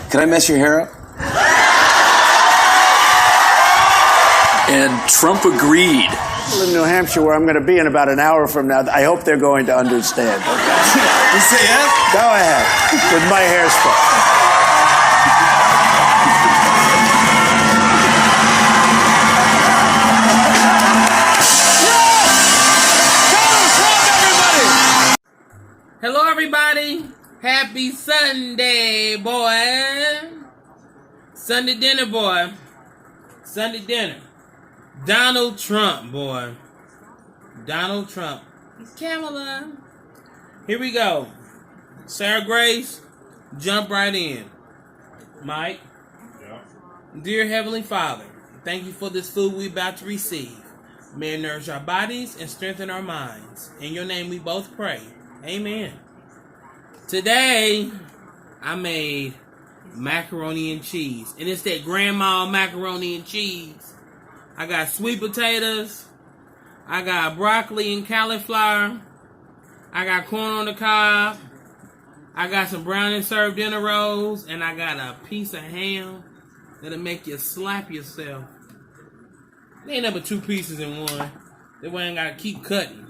Can I mess your hair up? And Trump agreed. In New Hampshire, where I'm going to be in about an hour from now, I hope they're going to understand. Okay? You say yes? Go ahead with my hairspray. Hello, everybody. Happy Sunday, boy. Sunday dinner, boy. Sunday dinner. Donald Trump, boy. Donald Trump. Kamala. Here we go. Sarah Grace, jump right in. Mike. Yeah. Dear Heavenly Father, thank you for this food we're about to receive. May it nourish our bodies and strengthen our minds. In your name we both pray. Amen. Today, I made macaroni and cheese. And it's that grandma macaroni and cheese. I got sweet potatoes. I got broccoli and cauliflower. I got corn on the cob. I got some brown and served dinner rolls. And I got a piece of ham that'll make you slap yourself. There ain't number 2 pieces in one. That way I ain't gotta keep cutting.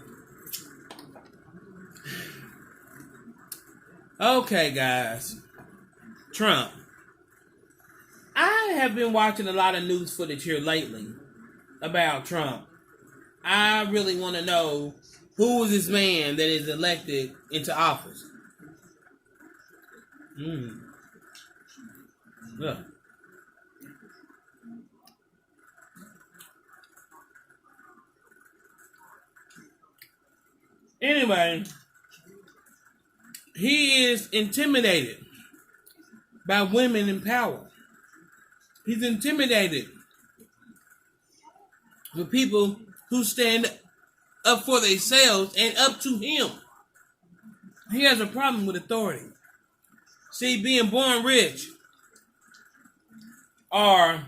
Okay, guys. Trump. I have been watching a lot of news footage here lately about Trump. I really want to know who is this man that is elected into office. Look. Anyway, he is intimidated by women in power. He's intimidated with people who stand up for themselves and up to him. He has a problem with authority. See, being born rich or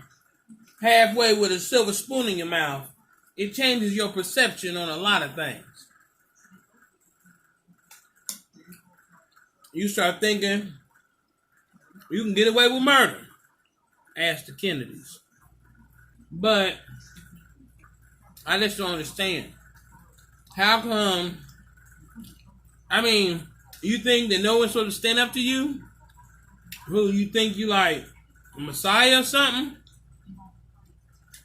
halfway with a silver spoon in your mouth, it changes your perception on a lot of things. You start thinking you can get away with murder. Ask the Kennedys. But I just don't understand. How come? I mean, you think that no one's supposed to stand up to you? Who you think you like a messiah or something?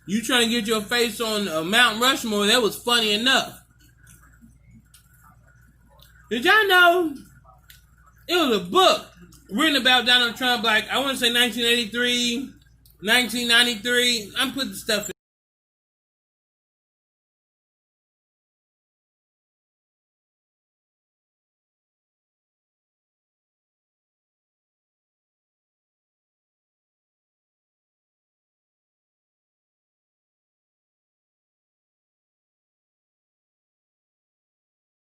You trying to get your face on Mount Rushmore? That was funny enough. Did y'all know? It was a book written about Donald Trump, like, I want to say 1983, 1993. I'm putting stuff in.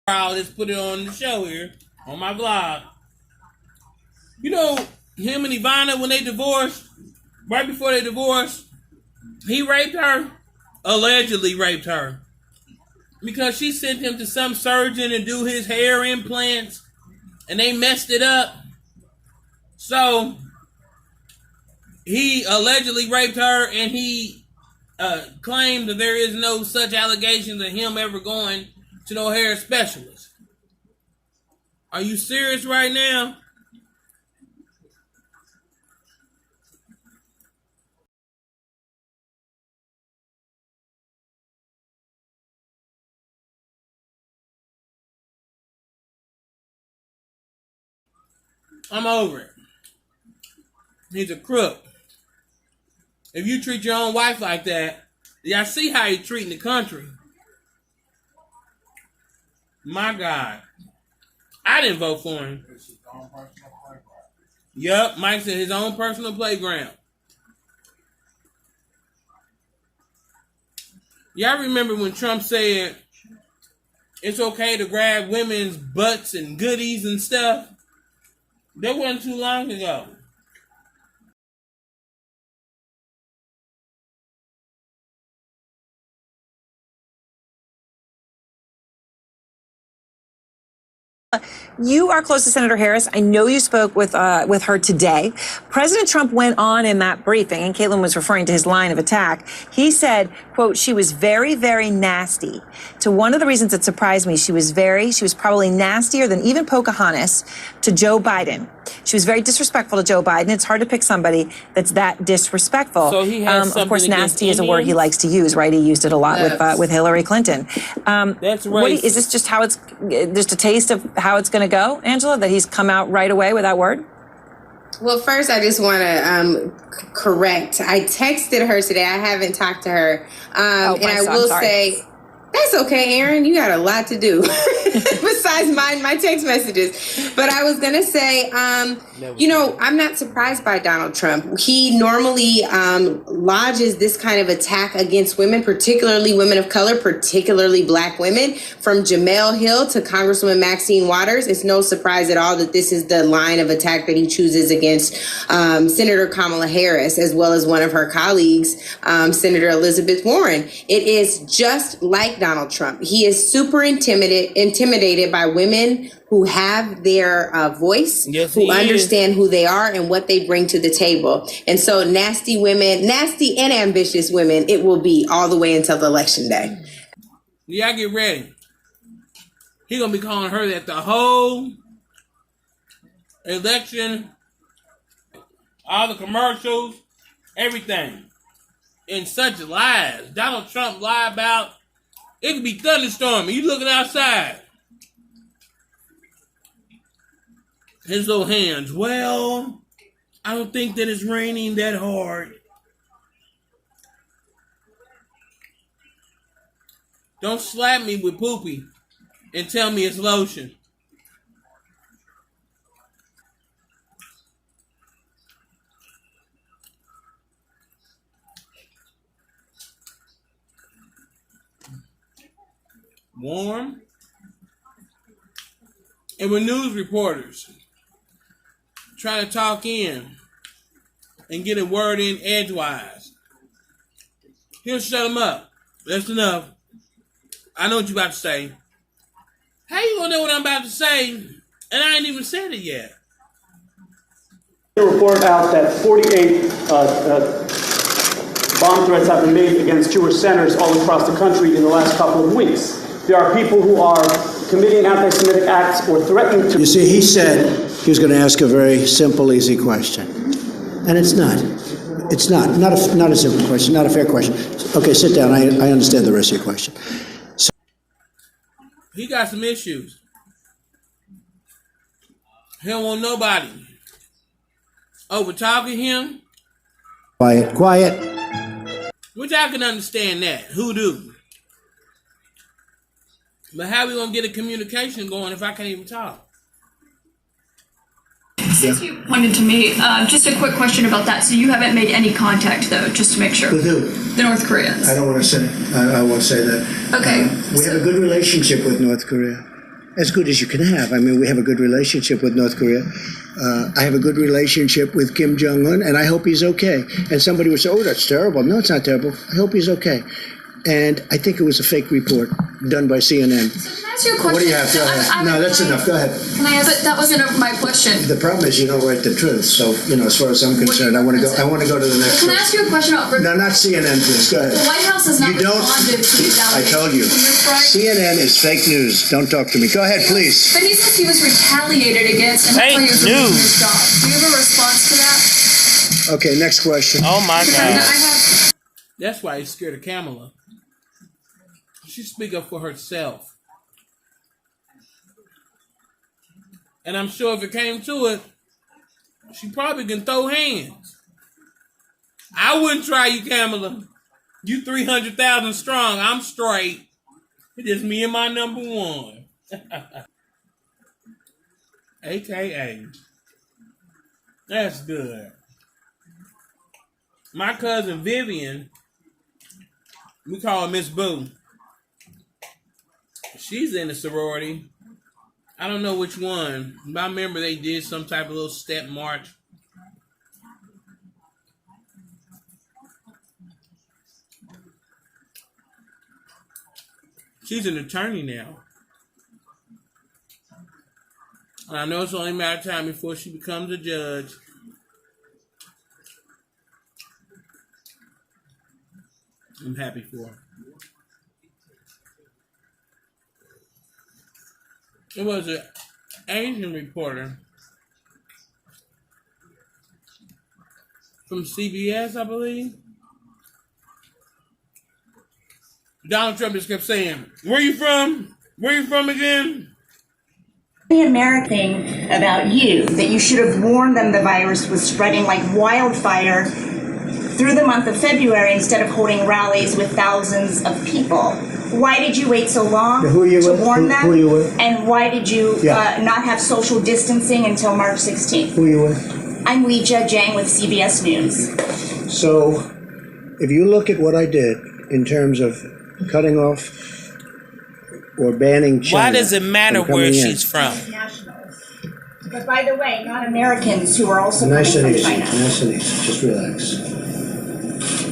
I'll just put it on the show here, on my vlog. You know, him and Ivana, when they divorced, right before they divorced, he raped her, allegedly raped her, because she sent him to some surgeon to do his hair implants, and they messed it up. So, he allegedly raped her, and he claimed that there is no such allegations of him ever going to no hair specialist. Are you serious right now? I'm over it. He's a crook. If you treat your own wife like that, y'all see how he's treating the country. My God. I didn't vote for him. Yup, Mike said his own personal playground. Y'all remember when Trump said it's okay to grab women's butts and goodies and stuff? That wasn't too long ago. You are close to Senator Harris. I know you spoke with her today. President Trump went on in that briefing, and Caitlin was referring to his line of attack. He said, quote, she was very, very nasty. To one of the reasons that surprised me, she was probably nastier than even Pocahontas to Joe Biden. She was very disrespectful to Joe Biden. It's hard to pick somebody that's that disrespectful. So he has something of course, nasty against is a word he likes to use, right? He used it a lot with Hillary Clinton. That's racist. Is this just how it's just a taste of how it's going to go, Angela? That he's come out right away with that word? Well, first, I just want to correct. I texted her today. I haven't talked to her, and I will say. That's okay, Aaron. You got a lot to do besides my text messages. But I was going to say, I'm not surprised by Donald Trump. He normally lodges this kind of attack against women, particularly women of color, particularly black women, from Jamel Hill to Congresswoman Maxine Waters. It's no surprise at all that this is the line of attack that he chooses against Senator Kamala Harris, as well as one of her colleagues, Senator Elizabeth Warren. It is just like Donald Trump. He is super intimidated by women who have their voice, who understand who they are and what they bring to the table. And so nasty women, nasty and ambitious women, it will be all the way until the election day. Y'all get ready. He gonna be calling her that the whole election, all the commercials, everything. In such lies. Donald Trump lied about it could be thunderstorming. You looking outside. His little hands. Well, I don't think that it's raining that hard. Don't slap me with poopy and tell me it's lotion. Warm. And with news reporters trying to talk in and get a word in edgewise, he'll shut them up. That's enough. I know what you're about to say. How you gonna know what I'm about to say? And I ain't even said it yet. The report out that 48 bomb threats have been made against Jewish centers all across the country in the last couple of weeks. There are people who are committing anti-Semitic acts or threatening to. You see, he said he was going to ask a very simple, easy question. And it's not. It's not. Not a simple question, not a fair question. Okay, sit down. I understand the rest of your question. He got some issues. He don't want nobody over talking him. Quiet. Which I can understand that. Who do? But how we gonna get a communication going if I can't even talk? Since you pointed to me, just a quick question about that. So you haven't made any contact, though, just to make sure. With who? The North Koreans. I don't want to say. I won't say that. Okay. We have a good relationship with North Korea. As good as you can have. I mean, we have a good relationship with North Korea. I have a good relationship with Kim Jong-un, and I hope he's okay. And somebody would say, oh, that's terrible. No, it's not terrible. I hope he's okay. And I think it was a fake report done by CNN. Can I ask you a question? What do you have? Go ahead. No, that's enough. Go ahead. Can I ask? But that wasn't my question. The problem is you don't write the truth. So, as far as I'm concerned, I want to go to the next Can one. I ask you a question about? No, not CNN, please. Go ahead. The White House has not responded to these allegations. I told you. CNN is fake news. Don't talk to me. Go ahead, please. But he says he was retaliated against and that's why he was removing his job. Do you have a response to that? Okay, next question. Oh my God. I have. That's why he's scared of Kamala. She speak up for herself. And I'm sure if it came to it, she probably can throw hands. I wouldn't try you, Kamala. You 300,000 strong. I'm straight. It's just me and my number one. AKA. That's good. My cousin Vivian, we call her Miss Boo. She's in the sorority. I don't know which one, but I remember they did some type of little step march. She's an attorney now. And I know it's only a matter of time before she becomes a judge. I'm happy for her. It was an Asian reporter from CBS, I believe. Donald Trump just kept saying, "Where you from? Where you from again?" The American thing about you, that you should have warned them the virus was spreading like wildfire through the month of February instead of holding rallies with thousands of people. Why did you wait so long Who are you to with? warn them? Who are you with? And why did you Yeah. not have social distancing until March 16th? Who are you with? I'm Weijia Jiang with CBS News. So, if you look at what I did in terms of cutting off or banning China, Why does it matter from coming where in, she's from? Nationals. But by the way, not Americans who are also coming Nice and from easy, China. nice and easy. Just relax.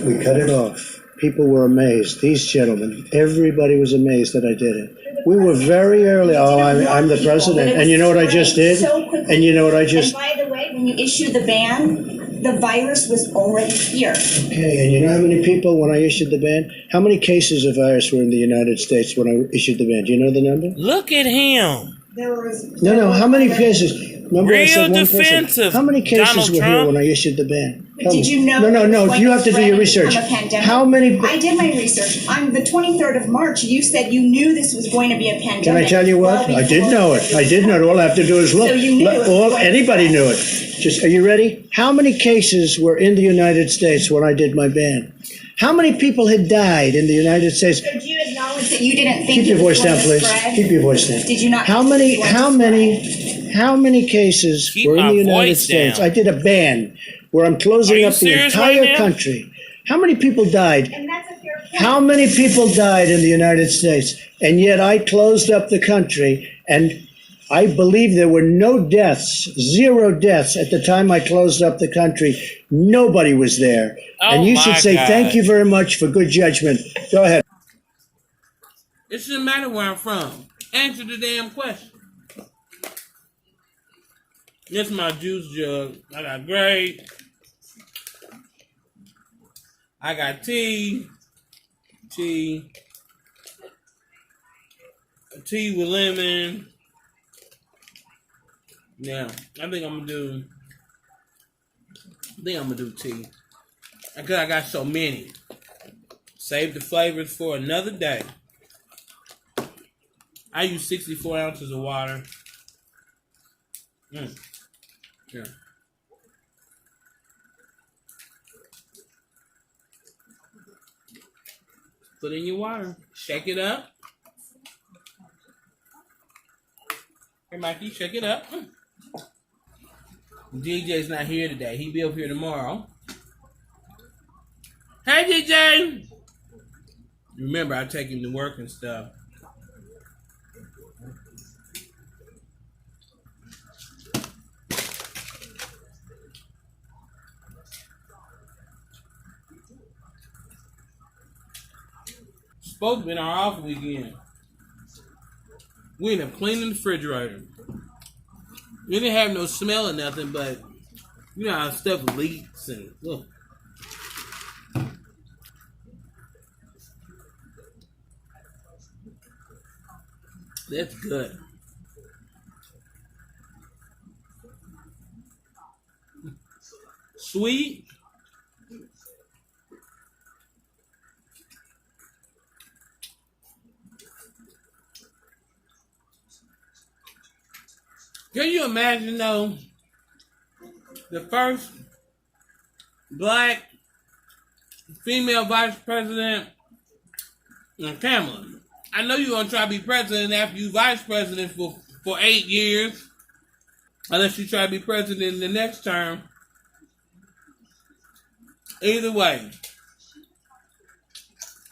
We cut it off. People were amazed. These gentlemen, everybody was amazed that I did it. We were very early. Oh, I'm the president. And you know what I just did? And you know what I just... And by the way, when you issued the ban, the virus was already here. Okay, and you know how many people, when I issued the ban, how many cases of virus were in the United States when I issued the ban? Do you know the number? Look at him. There was No, how many cases? Remember I said Real one person. defensive, How many cases Donald were here Trump. when I issued the ban? Tell Did me. you know? No, you have to do your research. How many... I did my research. On the 23rd of March, you said you knew this was going to be a pandemic. Can I tell you what? Well I did before- know it. I did know it. All I have to do is look. So you knew it. Anybody knew it. Just, are you ready? How many cases were in the United States when I did my ban? How many people had died in the United States? So do you acknowledge that you didn't think Keep your it was voice going down, to please. spread? Keep your voice down. Did you not? How think many? it was going How to many? spread? How many cases Keep were in my the United voice States? down. I did a ban where I'm Are closing you up the serious entire right now? country. How many people died? And that's a fair point. How many people died in the United States? And yet I closed up the country, and I believe there were no deaths, 0 deaths at the time I closed up the country. Nobody was there. Oh And you should my say God. thank you very much for good judgment. Go ahead. It shouldn't matter where I'm from. Answer the damn question. This is my juice jug. I got grape. I got tea. Tea with lemon. Yeah, I think I'm gonna do tea. Because I got so many. Save the flavors for another day. I use 64 ounces of water. Yeah. Put in your water. Shake it up. Hey, Mikey, shake it up. DJ's not here today. He'll be up here tomorrow. Hey, DJ! Remember, I take him to work and stuff. Supposed to be our off weekend. We ended up cleaning the refrigerator. We didn't have no smell or nothing, but you know how stuff leaks and look. That's good. Sweet. Can you imagine though, the first black female vice president, Kamala? I know you're gonna try to be president after you vice president for 8 years, unless you try to be president in the next term. Either way,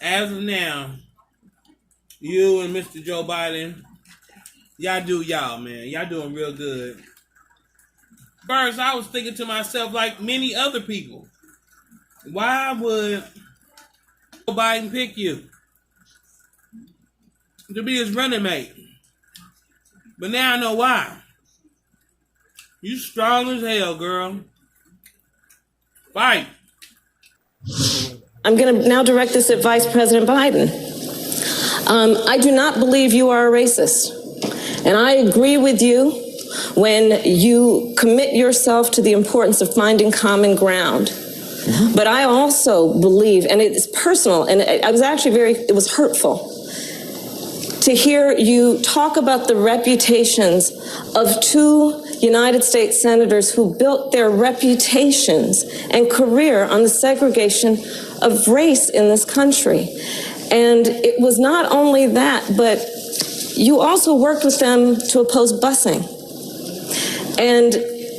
as of now, you and Mr. Joe Biden, y'all do y'all, man. Y'all doing real good. First, I was thinking to myself, like many other people, why would Joe Biden pick you to be his running mate? But now I know why. You strong as hell, girl. Fight. I'm going to now direct this at Vice President Biden. I do not believe you are a racist. And I agree with you when you commit yourself to the importance of finding common ground. But I also believe, and it's personal, and I was actually it was hurtful to hear you talk about the reputations of two United States senators who built their reputations and career on the segregation of race in this country. And it was not only that, but you also worked with them to oppose busing. And,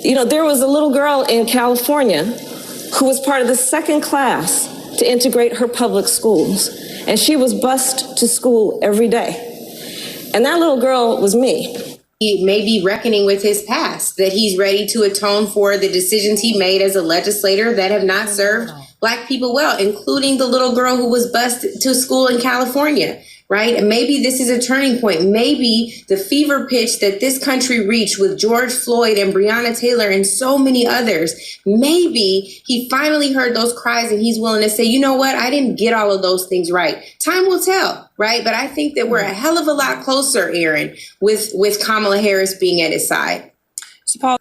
you know, there was a little girl in California who was part of the second class to integrate her public schools. And she was bused to school every day. And that little girl was me. He may be reckoning with his past, that he's ready to atone for the decisions he made as a legislator that have not served Black people well, including the little girl who was bused to school in California, right? And maybe this is a turning point. Maybe the fever pitch that this country reached with George Floyd and Breonna Taylor and so many others, maybe he finally heard those cries and he's willing to say, you know what, I didn't get all of those things right. Time will tell, right? But I think that we're a hell of a lot closer, Aaron, with Kamala Harris being at his side. So, Paul,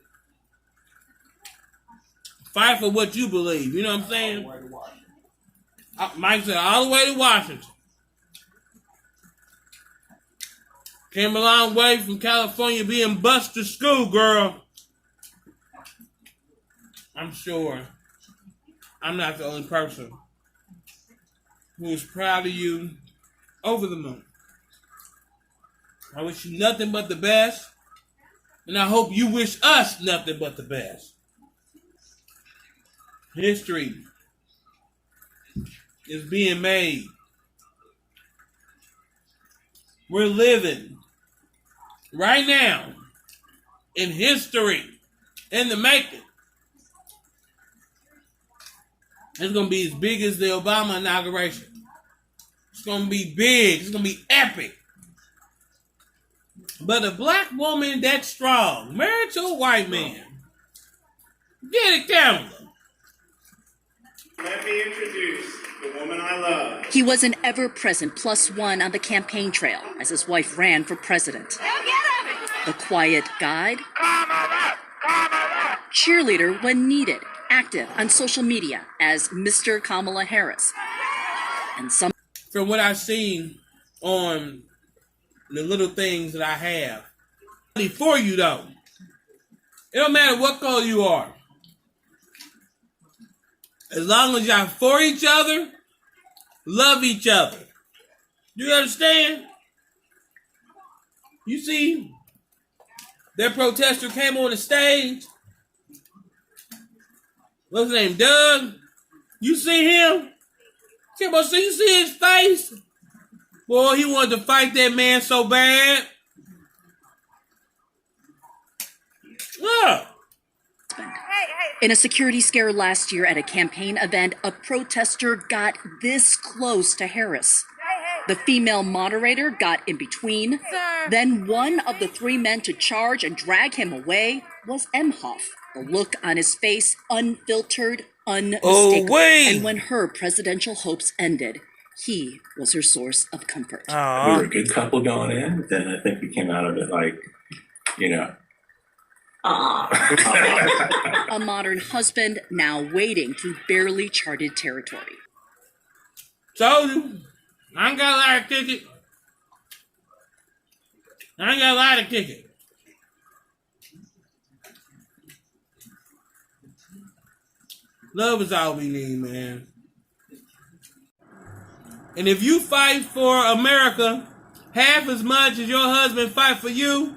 fight for what you believe. You know what I'm saying? Mike said all the way to Washington. Came a long way from California being bused to school, girl. I'm sure I'm not the only person who is proud of you over the moon. I wish you nothing but the best, and I hope you wish us nothing but the best. History is being made. We're living right now in history, in the making. It's going to be as big as the Obama inauguration. It's going to be big. It's going to be epic. But a Black woman that's strong, married to a white man. Get it, Kamala. Let me introduce the woman I love. He was an ever-present +1 on the campaign trail as his wife ran for president. The quiet guide, cheerleader when needed, active on social media as Mr. Kamala Harris. And some from what I've seen on the little things that I have. For you, though. It don't matter what color you are. As long as y'all for each other, love each other. You understand? You see, that protester came on the stage. What's his name? Doug? You see him? You see his face? Boy, he wanted to fight that man so bad. Look. In a security scare last year at a campaign event, a protester got this close to Harris. The female moderator got in between. Then one of the three men to charge and drag him away was Emhoff. The look on his face, unfiltered, unmistakable. And when her presidential hopes ended, he was her source of comfort. We were a good couple going in, but then I think we came out of it like, you know. A modern husband now wading through barely charted territory. Told you, I ain't got a lie to kick it. I ain't got a lie to kick it. Love is all we need, man. And if you fight for America half as much as your husband fight for you,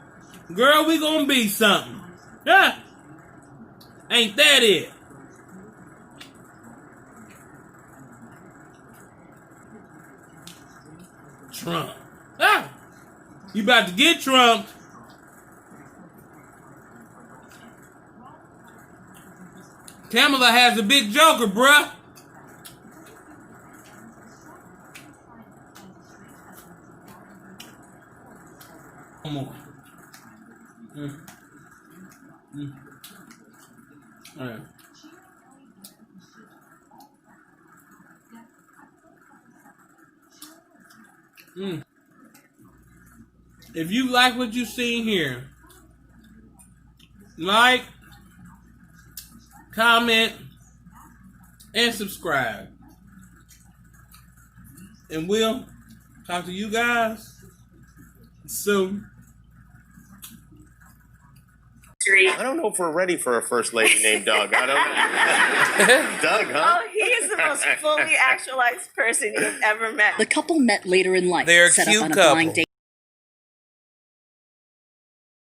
girl, we gonna be something. Yeah. Ain't that it? Trump. Ah. You about to get trumped. Kamala has a big joker, bruh. Come on. All right. If you like what you seen here, like, comment, and subscribe. And we'll talk to you guys soon. I don't know if we're ready for a first lady named Doug. I don't. Doug, huh? Oh, he is the most fully actualized person you've ever met. The couple met later in life, They're a set cute up on a couple. blind date.